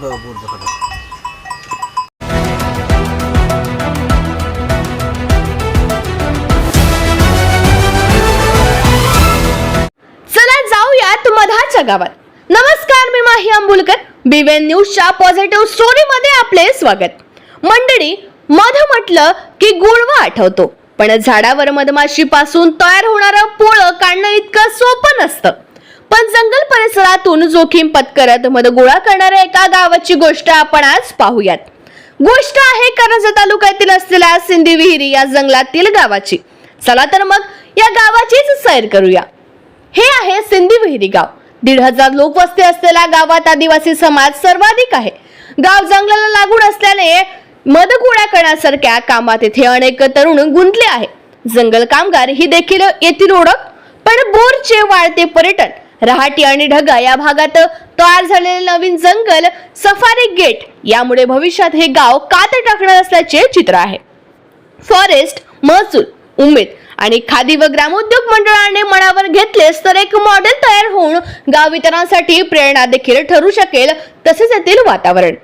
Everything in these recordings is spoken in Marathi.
चला जाऊयात मधाच्या गावात. नमस्कार, मी माही अंबुलकर. बीवेन न्यूजच्या पॉझिटिव्ह स्टोरी मध्ये आपले स्वागत. मंडळी, मध म्हटलं की गुळवा आठवतो, पण झाडावर मधमाशी पासून तयार होणारं पोळं काढणं इतकं सोपं नसतं. पण जंगल परिसरातून जोखीम पत्करत मध गोळा करणाऱ्या एका गावाची गोष्ट आपण आज पाहूयात. गोष्ट आहे कारंजा तालुक्यातील असलेल्या सिंधी विहिरी या जंगलातील गावाची. चला तर मग या गावाचीच सैर करूया. हे आहे सिंधी विहिरी गाव. 1,500 लोकवस्ती असलेल्या गावात आदिवासी समाज सर्वाधिक आहे. गाव जंगलाला लागून असल्याने मध गोळा करण्यासारख्या कामात येथे अनेक तरुण गुंतले आहे. जंगल कामगार ही देखील येथील ओळख. पण बोरचे वाढते पर्यटन, रहाटी आणि ढगा या भागात तयार झालेले नवीन जंगल सफारी गेट यामुळे भविष्यात हे गाव कात टाकणार असल्याचे चित्र आहे. फॉरेस्ट, महसूल, उमेद आणि खादी व ग्रामोद्योग मंडळाने मनावर घेतलेस तर एक मॉडेल तयार होऊन गाव इतरांसाठी प्रेरणा देखील ठरू शकेल. तसेच येथील वातावरण.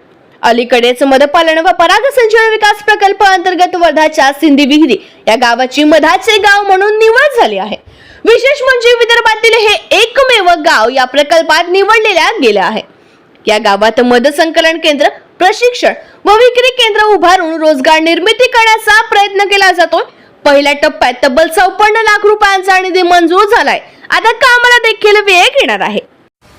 अलीकडेच मधपालन व परागसंचरण विकास प्रकल्प अंतर्गत वर्धाच्या सिंधी विहिरी या गावाची मधाचे गाव म्हणून निवड झाली आहे. विशेष म्हणजे विदर्भातील हे एकमेव गाव या प्रकल्पात निवडलेल्या गेले आहे. या गावात मध संकलन केंद्र, प्रशिक्षण व विक्री केंद्र उभारून रोजगार निर्मिती करण्याचा प्रयत्न केला जातोय. पहिल्या टप्प्यात तब्बल 54 लाख रुपयांचा निधी मंजूर झालाय. आता कामाला देखील वेग येणार आहे.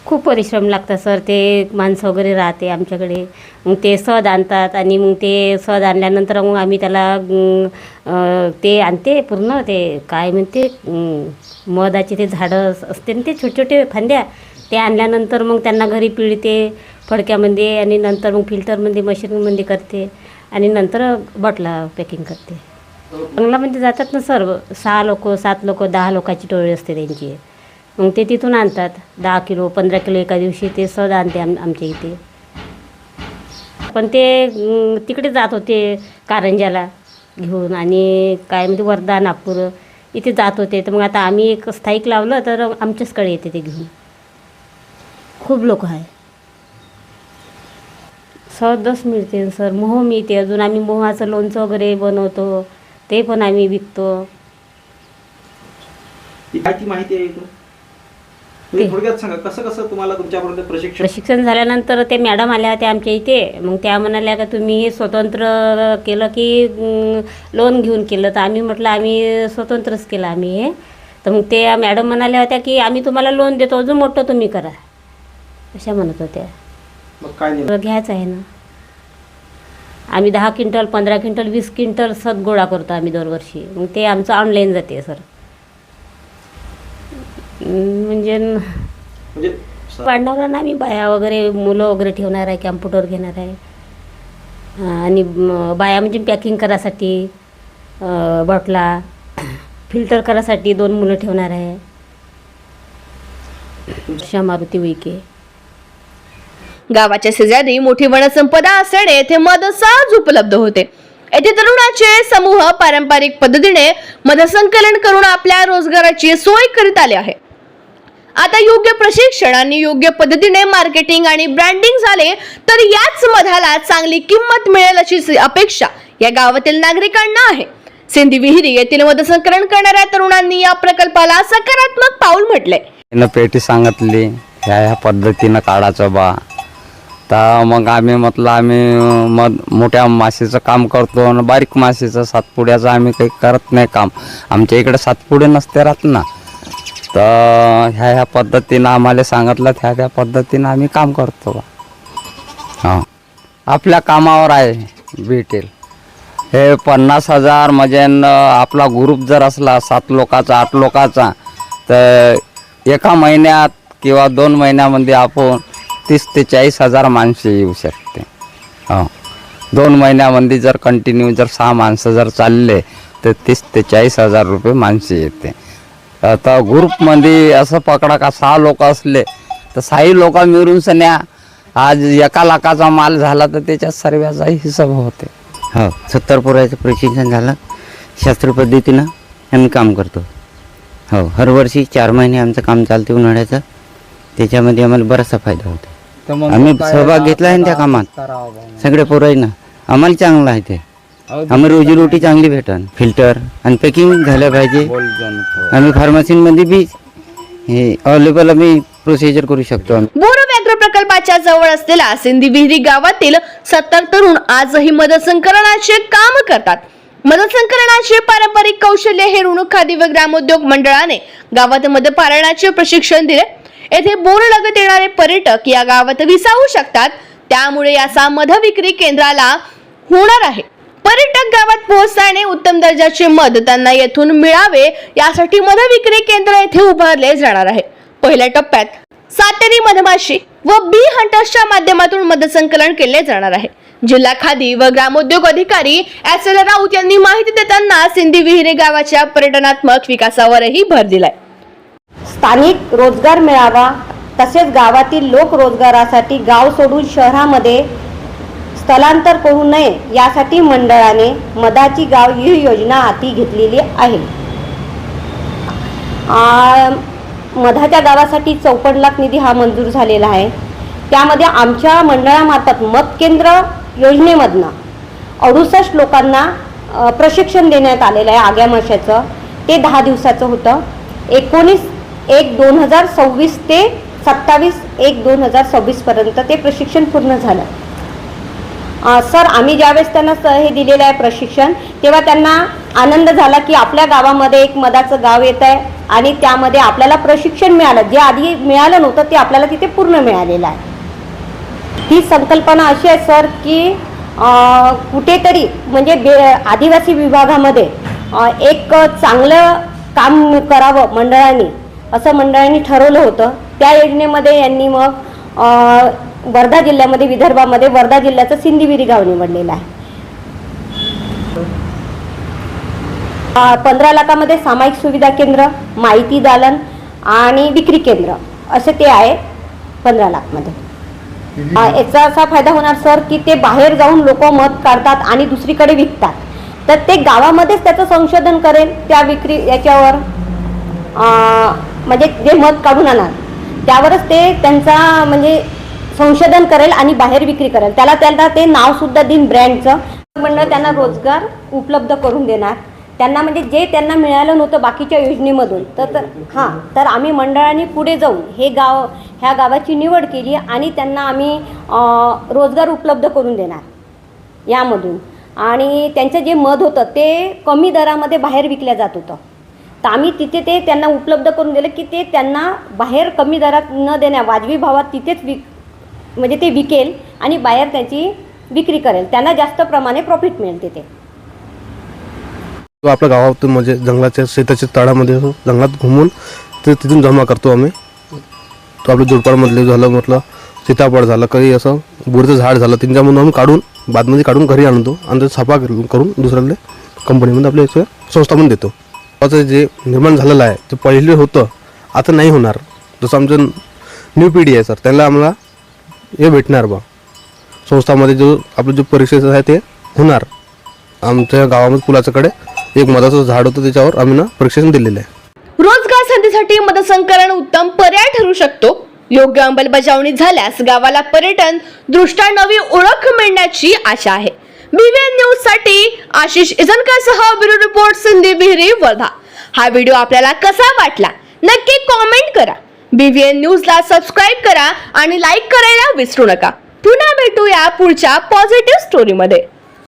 खूप परिश्रम लागतात सर. ते माणसं वगैरे राहते आमच्याकडे, मग ते सद आणतात आणि मग ते सद आणल्यानंतर मग आम्ही त्याला ते आणते पूर्ण ते काय म्हणते मधाचे ते झाडं असते ना, ते छोटे छोटे फांद्या ते आणल्यानंतर मग त्यांना घरी पिळते फडक्यामध्ये आणि नंतर मग फिल्टरमध्ये मशीनमध्ये करते आणि नंतर बॉटला पॅकिंग करते. जंगलामध्ये जातात ना सर, 6 लोक 7 लोक 10 लोकांची टोळी असते त्यांची. मग ते तिथून आणतात 10 किलो 15 किलो एका दिवशी ते सहज आणते आमच्या इथे. पण ते तिकडे जात होते कारंजाला घेऊन आणि काय म्हणजे वर्धा, नागपूर इथे जात होते. तर मग आता आम्ही एक स्थायिक लावलं तर आमच्याचकडे येते ते घेऊन. खूप लोक आहे. सहजच मिळते सर. मोह मिळते. अजून आम्ही मोहाचं लोणचं वगैरे बनवतो, ते पण आम्ही विकतो. माहिती आहे थोडक्यात सांगा कसं कसं तुम्हाला तुमच्यापर्यंत प्रशिक्षण झाल्यानंतर ते मॅडम आल्या त्या आमच्या इथे. मग त्या म्हणाल्या का तुम्ही हे स्वतंत्र केलं की लोन घेऊन केलं? तर आम्ही म्हटलं आम्ही स्वतंत्रच केलं आम्ही हे. तर मग त्या मॅडम म्हणाल्या होत्या की आम्ही तुम्हाला लोन देतो, अजून मोठं तुम्ही करा, अशा म्हणत होत्या. मग काय घ्यायचं आहे ना. आम्ही 10 क्विंटल 15 क्विंटल 20 क्विंटल सद गोळा करतो आम्ही दरवर्षी. मग ते आमचं ऑनलाईन जाते सर. म्हणजे पाडणार आम्ही बाया वगैरे मुलं वगैरे ठेवणार आहे, कॅम्प्युटर घेणार आहे आणि बाया म्हणजे पॅकिंग करायसाठी, बॉटला फिल्टर करायसाठी 2 मुलं ठेवणार आहे. मारुती उईके. गावाच्या शेजारी मोठी वनसंपदा असल्याने येथे मध सहज उपलब्ध होते. येथे तरुणाचे समूह पारंपरिक पद्धतीने मध संकलन करून आपल्या रोजगाराची सोय करीत आले आहे. आता योग्य प्रशिक्षण आणि योग्य पद्धतीने मार्केटिंग आणि ब्रँडिंग झाले तर याच मधाला चांगली किंमत मिळेल अशी अपेक्षा या गावातील नागरिकांना आहे. सिंधी विहिरी येथील मध संकलन करणाऱ्या तरुणांनी या प्रकल्पाला सकारात्मक पाऊल म्हटले. पेटी सांगितली ह्या पद्धतीनं काढायचं बा. तर मग आम्ही म्हटलं आम्ही मोठ्या माशीचं काम करतो आणि बारीक माशीचं सातपुड्याचं आम्ही काही करत नाही काम. आमच्या इकडे सातपुडे नसते राहत ना. तर ह्या पद्धतीनं आम्हाला सांगितलं त्या पद्धतीनं आम्ही काम करतो बा. हां, आपल्या कामावर आहे भेटेल. हे 50,000 म्हणजे आपला ग्रुप जर असला 7 लोकाचा 8 लोकाचा तर एका महिन्यात किंवा 2 महिन्यामध्ये आपण 30 ते 40,000 माणसे येऊ शकते. हो, 2 महिन्यामध्ये जर कंटिन्यू जर 6 माणसं जर चालले तर 30 ते 40,000 रुपये माणसे येते. आता ग्रुपमध्ये असं पकडा का 6 लोक असले तर 6 लोक मिळून सन्या आज 1 लाखाचा माल झाला तर त्याच्यात सर्वांचाही हिसाब होते. हो, 70 पोराचं प्रशिक्षण झालं. शास्त्र पद्धतीनं आम्ही काम करतो. हो, हर वर्षी 4 महिने आमचं काम चालते उन्हाळ्याचं. त्याच्यामध्ये आम्हाला बराचसा फायदा होतो. तर मग आम्ही काय सहभाग घेतला आहे ना त्या कामात. करावं बा. सगळे पोरं ना आम्हाला चांगलं आहे ते. अहो, आम्ही रोजीरोटी चांगली भेटन. फिल्टर आणि पॅकिंग झालं पाहिजे. बोल जण. आम्ही फार्मसीमध्ये बी हे अवेलेबल आम्ही प्रोसिजर करू शकतो. आम्ही बोर व्याघ्र प्रकल्पाच्या जवळ असलेल्या सिंधी विहिरी गावातील 70 तरुण आजही मध संकलनाचे काम करतात. मध संकलनाचे पारंपरिक कौशल्य हेरून खादी व ग्रामोद्योग मंडळाने गावात मध पालनाचे प्रशिक्षण दिले. येथे बोर लगत येणारे पर्यटक या गावात विसावू शकतात. त्यामुळे याचा मध विक्री केंद्राला होणार आहे. पर्यटक गावात पोहोचताना उत्तम दर्जाचे मध त्यांना येथून मिळावे यासाठी मध विक्री केंद्र येथे उभारले जाणार आहे. पहिल्या टप्प्यात सातेरी मधमाशी व बी हंटर्सच्या माध्यमातून मध संकलन केले जाणार आहे. जिल्हा खादी व ग्रामोद्योग अधिकारी एस.एल. राऊत यांनी माहिती देताना सिंधी विहिरे गावाच्या पर्यटनात्मक विकासावरही भर दिलाय. स्थानिक रोजगार मिळावा तसेच गावातील लोक रोजगारासाठी गाव सोडून शहरामध्ये स्थलांतर करू नये यासाठी मंडळाने मधाची गाव ही योजना हाती घेतलेली आहे. मधाच्या गावासाठी 54 लाख निधी हा मंजूर झालेला आहे. त्यामध्ये आमच्या मंडळामार्फत मध केंद्र योजनेमधनं 68 लोकांना प्रशिक्षण देण्यात आलेलं आहे. आग्या माशाचं ते 10 दिवसाचं होतं. 19/1/2026 ते 27/1/2026 पर्यंत ते प्रशिक्षण पूर्ण झालं. सर आम्ही ज्यावेळेस त्यांना हे दिलेलं आहे प्रशिक्षण तेव्हा त्यांना आनंद झाला की आपल्या गावामध्ये एक मधाचं गाव येत आहे आणि त्यामध्ये आपल्याला प्रशिक्षण मिळालं. जे आधी मिळालं नव्हतं ते आपल्याला तिथे पूर्ण मिळालेलं आहे. ही संकल्पना अशी आहे सर की कुठेतरी म्हणजे आदिवासी विभागामध्ये एक चांगलं काम करावं मंडळाने असं मंडळाने ठरवलं होतं. त्या योजनेमध्ये यांनी मग वर्धा जिल्ह्यामध्ये विदर्भामध्ये वर्धा जिल्ह्याचं सिंधी विहिरी गाव निवडलेलं आहे. 15 लाखामध्ये सामायिक सुविधा केंद्र, माहिती दालन आणि विक्री केंद्र असे ते आहे 15 लाखमध्ये. याचा असा फायदा होणार सर की ते बाहेर जाऊन लोक मध काढतात आणि दुसरीकडे विकतात. तर ते गावामध्येच त्याचं संशोधन करेल त्या विक्री याच्यावर म्हणजे जे मध काढून आणणार त्यावरच ते त्यांचा म्हणजे संशोधन करेल आणि बाहेर विक्री करेल. त्याला ते नावसुद्धा देईन ब्रँडचं. मंडळ त्यांना रोजगार उपलब्ध करून देणार. त्यांना म्हणजे जे त्यांना मिळालं नव्हतं बाकीच्या योजनेमधून तर आम्ही मंडळाने पुढे जाऊन ह्या गावाची निवड केली आणि त्यांना आम्ही रोजगार उपलब्ध करून देणार यामधून. आणि त्यांचं जे मध होतं ते कमी दरामध्ये बाहेर विकल्या जात होतं. तर आम्ही तिथे ते त्यांना उपलब्ध करून दिलं की ते त्यांना बाहेर कमी दरात न देण्या वाजवी भावात तिथेच म्हणजे ते विकेल आणि बाहेर त्याची विक्री करेल. त्यांना जास्त प्रमाणे प्रॉफिट मिळेल तिथे. आपल्या गावातून म्हणजे जंगलाच्या शेताच्या तळामध्ये जंगलात घुमून ते तिथून जमा करतो आम्ही. तो आपल्या जोडपाडमधले झालं म्हटलं सीताफळ झालं काही असं बोरीचं झाड झालं त्यांच्यामधून आम्ही काढून बादमध्ये काढून घरी आणतो आणि ते छापा करून दुसऱ्याला कंपनीमध्ये आपल्या इथे संस्थापन देतो. असं जे निर्माण झालेलं आहे ते पहिले होतं आता नाही होणार. जसं आमचं न्यू पिढी आहे सर त्याला आम्हाला हे भेटणार बा संस्थामध्ये जो आपलं जो परीक्षेचं आहे ते होणार. आमच्या गावामध्ये पुलाच्याकडे एक मधाचं झाड होतं त्याच्यावर आम्ही प्रशिक्षण दिलेलं आहे. रोजगार संधीसाठी मध संकलन उत्तम पर्याय ठरू शकतो. योग्य अंमलबजावणी झाल्यास गावाला पर्यटन दृष्ट्या नवी ओळख मिळण्याची आशा आहे. BVN न्यूज साठी आशिष इजनकरसह ब्युरो रिपोर्ट सिंधी विहिरी वर्धा. हा व्हिडिओ आपल्याला कसा वाटला नक्की कॉमेंट करा. BVN न्यूजला सबस्क्राईब करा आणि लाईक करायला विसरू नका. पुन्हा भेटूया पुढच्या पॉझिटिव्ह स्टोरीमध्ये.